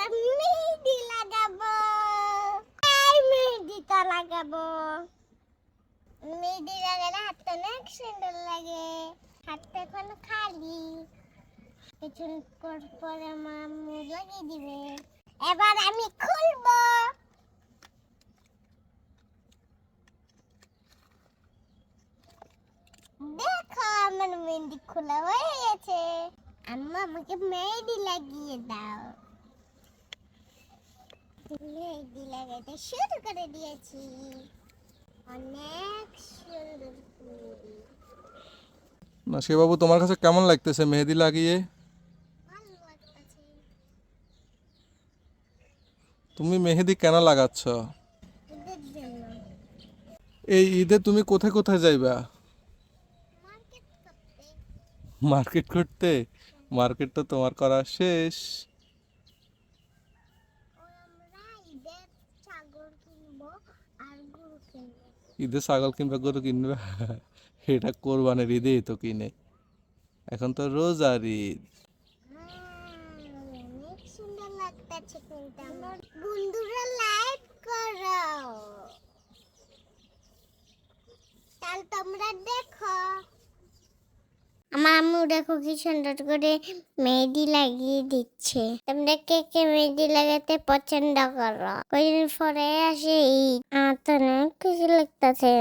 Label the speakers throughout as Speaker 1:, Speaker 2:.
Speaker 1: আমরা মেহেদি লাগাবো। এই মেহেদিটা লাগাবো। মেহেদি লাগালে হাতটা অনেক সুন্দর লাগে। হাতটা এখন খালি, কিছুক্ষণ পরে মাম্মু লাগিয়ে দিবে। এবার আমি খুলবো। দেখো আমার মেহেদি খোলা হয়ে গেছে। আম্মা আমাকে মেহেদি লাগিয়ে দাও। মেহেদি লাগাতে শুরু করে দিয়েছি। অনেক সুন্দর মেহেদি।
Speaker 2: নাসিয়া বাবু, তোমার কাছে কেমন লাগতেছে মেহেদি লাগিয়ে?
Speaker 1: ভালো লাগতেছে।
Speaker 2: তুমি মেহেদি কেন লাগাচ্ছ?
Speaker 1: ঈদের জন্য।
Speaker 2: এই ঈদে তুমি কোথায় কোথায় যাইবা?
Speaker 1: মার্কেট করতে।
Speaker 2: মার্কেট করতে? মার্কেট তো তোমার করা শেষ।
Speaker 1: আমরা ঈদের ছাগল কিনবো আর গরু কিনবো।
Speaker 2: ঈদে ছাগল কিংবা গরু কিনবা? এটা কোরবানির ঈদেই তো কিনে। এখন তো রোজার ঈদ।
Speaker 1: অনেক সুন্দর লাগতেছে কিন্তু আমার। বন্ধুরা লাইক করো, তাহলে তোমরা দেখো। আমার আম্মু দেখো কি সুন্দর করে মেহেদি লাগিয়ে দিচ্ছে। তোমরা কে কে মেহেদি লাগাতে পছন্দ করো? কয়েকদিন পরে আসে ঈদ, আমার তো অনেক খুশি লাগতেছে।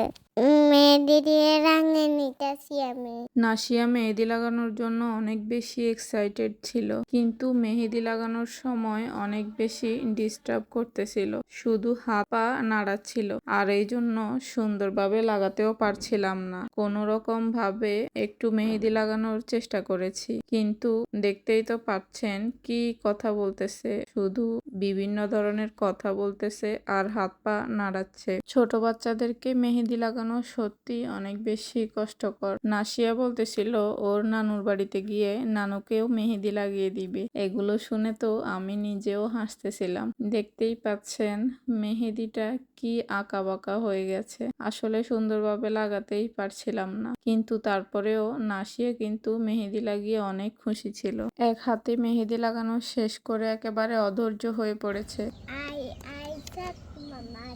Speaker 1: মেহেদি দিয়ে রাঙিয়ে নিতেছি আমি।
Speaker 3: নাসিয়া মেহেদি লাগানোর জন্য অনেক বেশি এক্সাইটেড ছিল, কিন্তু মেহেদি লাগানোর সময় অনেক বেশি ডিস্টার্ব করতেছিল, শুধু হাত পা নাড়াচ্ছিল, আর এই জন্য সুন্দরভাবে লাগাতেও পারছিলাম না। কোনো রকম ভাবে একটু মেহেদি লাগানোর চেষ্টা করেছি, কিন্তু দেখতেই তো পাচ্ছেন কি কথা বলতেছে, শুধু বিভিন্ন ধরনের কথা বলতেছে আর হাত পা নাড়াচ্ছে। ছোট বাচ্চাদেরকে মেহেদি লাগানো সত্যি অনেক বেশি কষ্টকর। নাসিয়া বলতেছিল ওর নানুর বাড়িতে গিয়ে নানুকেও মেহেদি লাগিয়ে দিবে। এগুলো শুনে তো আমি নিজেও হাসতেছিলাম। দেখতেই পাচ্ছেন মেহেদিটা কি আঁকা বাঁকা হয়ে গেছে। আসলে সুন্দরভাবে লাগাতেই পারছিলাম না, কিন্তু তারপরেও নাসিয়া কিন্তু মেহেদি লাগিয়ে অনেক খুশি ছিল। এক হাতে মেহেদি লাগানো শেষ করে একেবারে অধৈর্য হয়ে পড়েছে।
Speaker 1: আই আই থাক মামা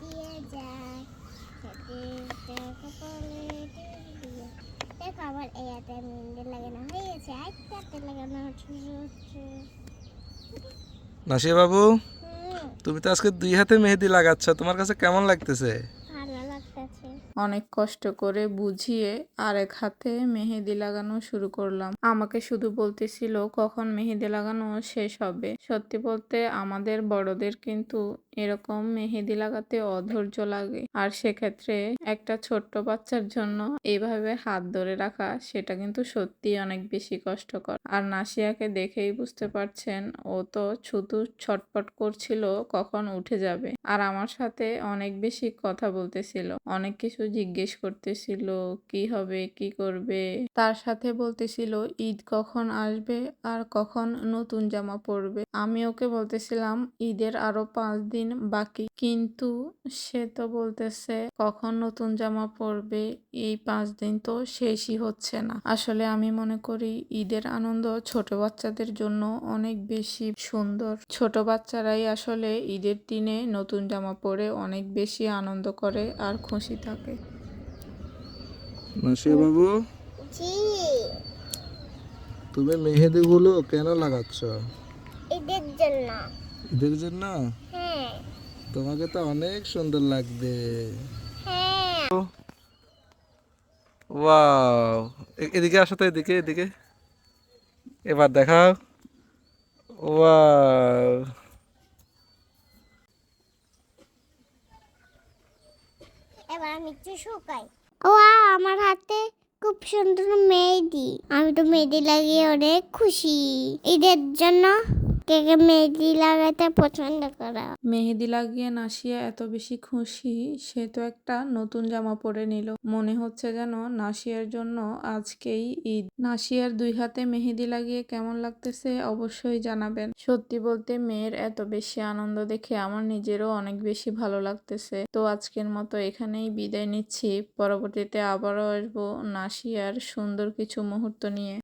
Speaker 1: দিয়ে যায়, সাথে কপালে দিয়ে। দেখো আমার এই হাতে মেহেদি লাগানো হয়ে গেছে, আরেকটাতে লাগানো হচ্ছে।
Speaker 2: নাসিয়া বাবু, তুমি তো আজকে 2 হাতে মেহেদি লাগাচ্ছ, তোমার কাছে কেমন লাগতেছে?
Speaker 1: ভালো লাগতেছে।
Speaker 3: অনেক কষ্ট করে বুঝিয়ে আরেক হাতে মেহেদি লাগানো শুরু করলাম। আমাকে শুধু বলতেছিল কখন মেহেদি লাগানো শেষ হবে। সত্যি বলতে আমাদের বড়দের কিন্তু এরকম মেহেদি লাগাতে অধৈর্য লাগে, আর সেক্ষেত্রে একটা ছোট্ট বাচ্চার জন্য এইভাবে হাত ধরে রাখা সেটা কিন্তু সত্যি অনেক বেশি কষ্টকর। আর নাসিয়াকে দেখেই বুঝতে পারছেন ও তো শুধু ছটপট করছিল কখন উঠে যাবে, আর আমার সাথে অনেক বেশি কথা বলতেছিল, অনেক কিছু জিজ্ঞেস করতেছিল, কি হবে কি করবে। তার সাথে বলতেছিল ঈদ কখন আসবে আর কখন নতুন জামা পরবে। আমি ওকে বলতেছিলাম ঈদের আরো 5 দিন বাকি, কিন্তু সে তো বলতেছে কখন নতুন জামা পরবে, এই 5 দিন তো শেষই হচ্ছে না। আসলে আমি মনে করি ঈদের আনন্দ ছোট বাচ্চাদের জন্য অনেক বেশি সুন্দর। ছোট বাচ্চারাই আসলে ঈদের দিনে নতুন জামা পরে অনেক বেশি আনন্দ করে আর খুশি থাকে।
Speaker 2: নাসিয়া বাবু,
Speaker 1: জি,
Speaker 2: তুমি মেহেদিগুলো কেন লাগাচ্ছ?
Speaker 1: ঈদের জন্য।
Speaker 2: ঈদের জন্য?
Speaker 1: হ্যাঁ
Speaker 2: তোমাকে তো অনেক সুন্দর লাগবে।
Speaker 1: হ্যাঁ।
Speaker 2: ওয়াও, এদিকে আসো তো, এদিকে এদিকে, এবার দেখাও। ওয়াও,
Speaker 1: এবার আমি একটু শুকাই। ও আমার হাতে খুব সুন্দর মেহেদি। আমি তো মেহেদি লাগিয়ে অনেক খুশি। ঈদের জন্য কে কে মেহেদি লাগাতে পছন্দ করা?
Speaker 3: মেহেদি লাগিয়ে নাসিয়া এত বেশি খুশি, সে তো একটা নতুন জামা পরে নিল। মনে হচ্ছে যেন নাসিয়ার জন্য আজকেই ঈদ। নাসিয়ার 2 হাতে মেহেদি লাগিয়ে কেমন লাগতেছে অবশ্যই জানাবেন। সত্যি বলতে মেয়ের এত বেশি আনন্দ দেখে আমার নিজেরও অনেক বেশি ভালো লাগতেছে। তো আজকের মতো এখানেই বিদায় নিচ্ছি, পরবর্তীতে আবারও আসবো নাসিয়ার সুন্দর কিছু মুহূর্ত নিয়ে।